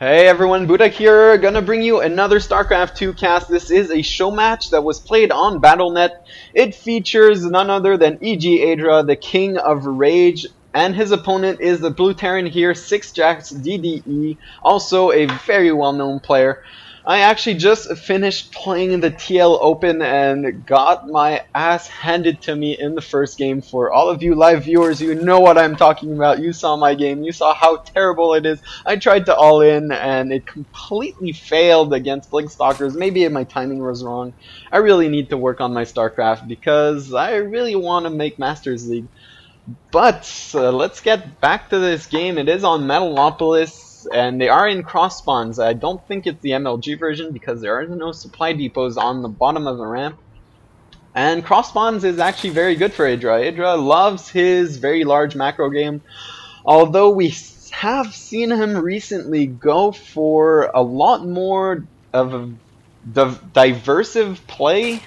Hey everyone, Buddha here, gonna bring you another StarCraft 2 cast. This is a show match that was played on Battle.net. It features none other than EGIdra, the King of Rage, and his opponent is the blue Terran here, sixjaxDDE, also a very well-known player. I actually just finished playing the TL Open and got my ass handed to me in the first game. For all of you live viewers, you know what I'm talking about. You saw my game. You saw how terrible it is. I tried to all in and it completely failed against Blinkstalkers. Maybe my timing was wrong. I really need to work on my StarCraft because I really want to make Masters League. But let's get back to this game. It is on Metalopolis. And they are in cross spawns. I don't think it's the MLG version because there are no supply depots on the bottom of the ramp. And cross spawns is actually very good for Idra. Idra loves his very large macro game. Although we have seen him recently go for a lot more of a diversive play.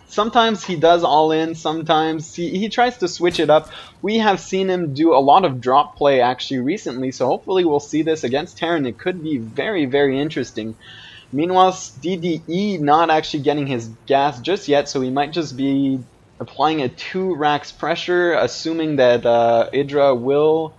Sometimes he does all in, sometimes he tries to switch it up. We have seen him do a lot of drop play actually recently, so hopefully we'll see this against Terran. It could be very, very interesting. Meanwhile, DDE not actually getting his gas just yet, so he might just be applying a 2 racks pressure, assuming that Idra will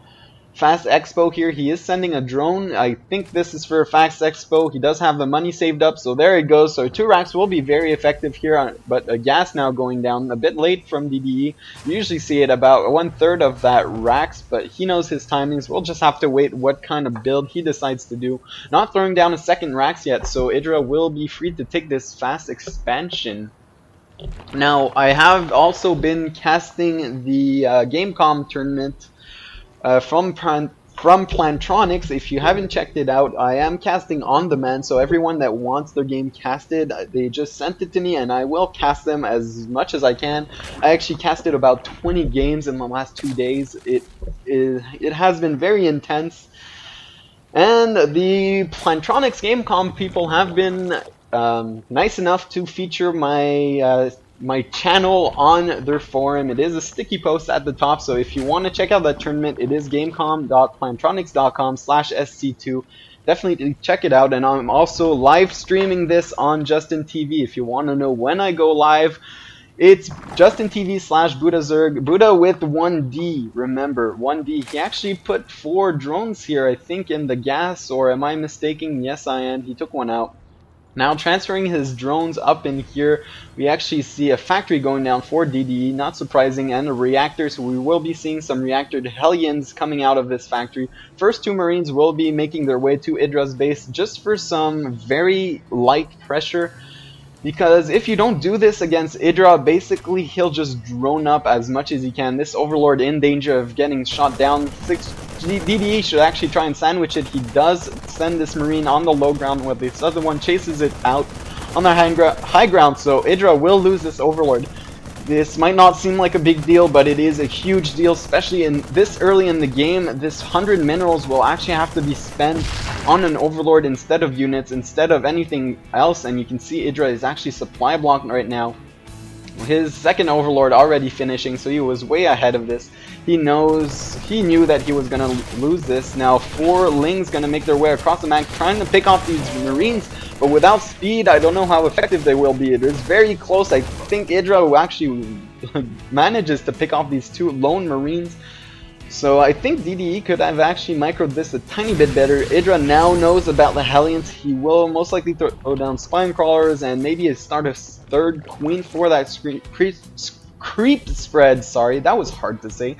Fast Expo here. He is sending a drone. I think this is for a Fast Expo. He does have the money saved up, so there it goes. So 2 racks will be very effective here, but a gas now going down a bit late from DDE. You usually see it about 1/3 of that racks, but he knows his timings. We'll just have to wait what kind of build he decides to do. Not throwing down a second racks yet, so Idra will be free to take this fast expansion. Now, I have also been casting the Gamecom tournament from Plantronics. If you haven't checked it out, I am casting on demand, so everyone that wants their game casted, they just sent it to me and I will cast them as much as I can. I actually casted about 20 games in the last 2 days. It has been very intense, and the Plantronics Gamecom people have been nice enough to feature my channel on their forum. It is a sticky post at the top, so if you want to check out that tournament, it is gamecom.plantronics.com/SC2. Definitely check it out, and I'm also live streaming this on Justin TV. If you want to know when I go live, it's Justin TV/BuddhaZerg, Buddha with 1D, remember, 1D. He actually put 4 drones here, I think, in the gas, or am I mistaken? Yes, I am. He took one out. Now transferring his drones up in here, we actually see a factory going down for DDE, not surprising, and a reactor, so we will be seeing some reactor Hellions coming out of this factory. First 2 Marines will be making their way to Idra's base just for some very light pressure, because if you don't do this against Idra, basically he'll just drone up as much as he can. This Overlord in danger of getting shot down. DDE should actually try and sandwich it. He does send this Marine on the low ground, while this other one chases it out on the high ground, so Idra will lose this Overlord. This might not seem like a big deal, but it is a huge deal, especially in this early in the game. This 100 minerals will actually have to be spent on an Overlord instead of units, instead of anything else, and you can see Idra is actually supply blocked right now. His second Overlord already finishing, so he was way ahead of this. He knew that he was gonna lose this. Now 4 Lings gonna make their way across the map, trying to pick off these Marines, but without speed, I don't know how effective they will be. It is very close. I think Idra actually manages to pick off these 2 lone Marines. So I think DDE could have actually microed this a tiny bit better. Idra now knows about the Hellions. He will most likely throw down Spine Crawlers and maybe start a 3rd Queen for that creep spread. Sorry, that was hard to say.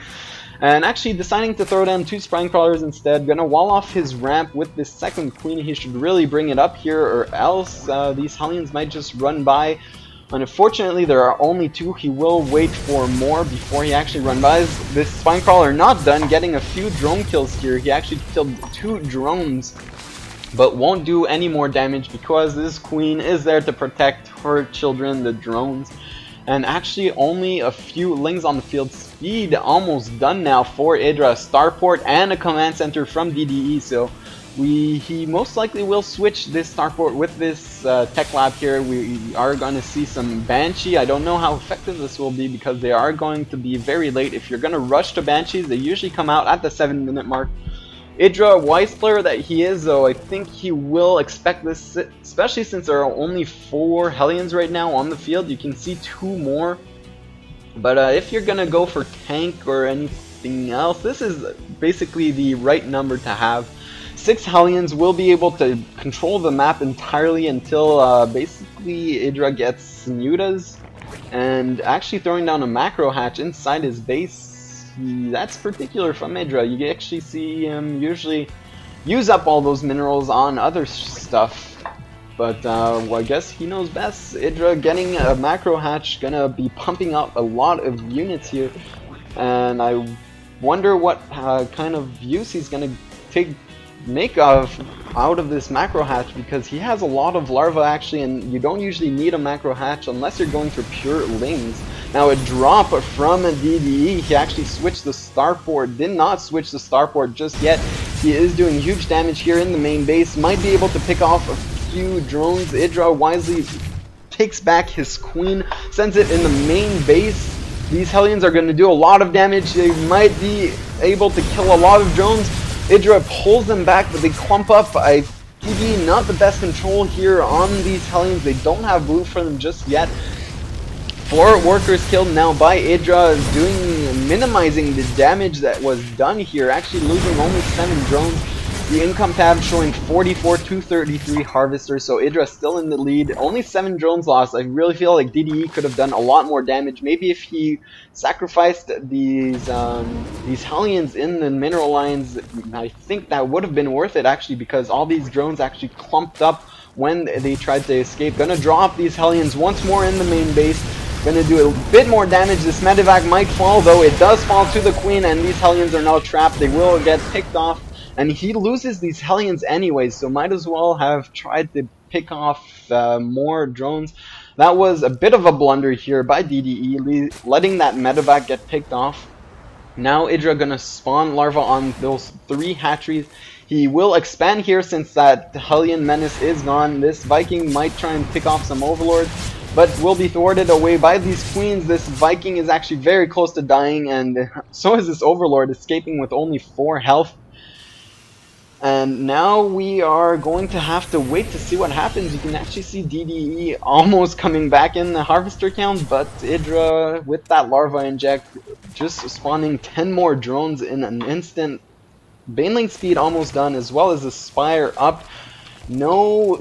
And actually deciding to throw down 2 Spine Crawlers instead. Gonna wall off his ramp with this 2nd Queen. He should really bring it up here, or else these Hellions might just run by. Unfortunately, there are only 2. He will wait for more before he actually runs by. This Spine Crawler not done, getting a few drone kills here. He actually killed 2 drones, but won't do any more damage because this Queen is there to protect her children, the drones. And actually only a few Lings on the field. Speed almost done now for Idra. Starport and a command center from DDE, so he most likely will switch this starport with this tech lab here. We are going to see some Banshee. I don't know how effective this will be because they are going to be very late. If you're going to rush to Banshees, they usually come out at the 7-minute mark. Idra, wise player that he is, though, I think he will expect this, especially since there are only 4 Hellions right now on the field. You can see 2 more. But if you're gonna go for tank or anything else, this is basically the right number to have. 6 Hellions will be able to control the map entirely until basically Idra gets Mutas. And actually throwing down a macro hatch inside his base, that's particular from Idra. You actually see him usually use up all those minerals on other stuff. But well, I guess he knows best. Idra getting a macro hatch, gonna be pumping up a lot of units here. And I wonder what kind of use he's gonna make out of this macro hatch, because he has a lot of larvae actually, and you don't usually need a macro hatch unless you're going for pure lings. Now a drop from a DDE, he actually switched the starport, did not switch the starport just yet. He is doing huge damage here in the main base, might be able to pick off a few drones. Idra wisely takes back his queen, sends it in the main base. These Hellions are going to do a lot of damage, they might be able to kill a lot of drones. Idra pulls them back, but they clump up. DDE not the best control here on these Hellions. They don't have blue for them just yet. 4 workers killed now by Idra, minimizing the damage that was done here, actually losing only 7 drones. The income tab showing 44 to 33 harvesters, so Idra still in the lead. Only 7 drones lost. I really feel like DDE could have done a lot more damage. Maybe if he sacrificed these Hellions in the mineral lines, I think that would have been worth it actually, because all these drones actually clumped up when they tried to escape. Gonna drop these Hellions once more in the main base. Gonna do a bit more damage. This medevac might fall, though. It does fall to the queen, and these Hellions are now trapped. They will get picked off. And he loses these Hellions anyways, so might as well have tried to pick off more drones. That was a bit of a blunder here by DDE, letting that medevac get picked off. Now Idra gonna spawn larva on those 3 hatcheries. He will expand here since that Hellion menace is gone. This Viking might try and pick off some overlords, but will be thwarted away by these queens. This Viking is actually very close to dying, and so is this overlord, escaping with only 4 health. And now we are going to have to wait to see what happens. You can actually see DDE almost coming back in the harvester count, but Idra with that larva inject just spawning 10 more drones in an instant. Baneling speed almost done, as well as the spire up. No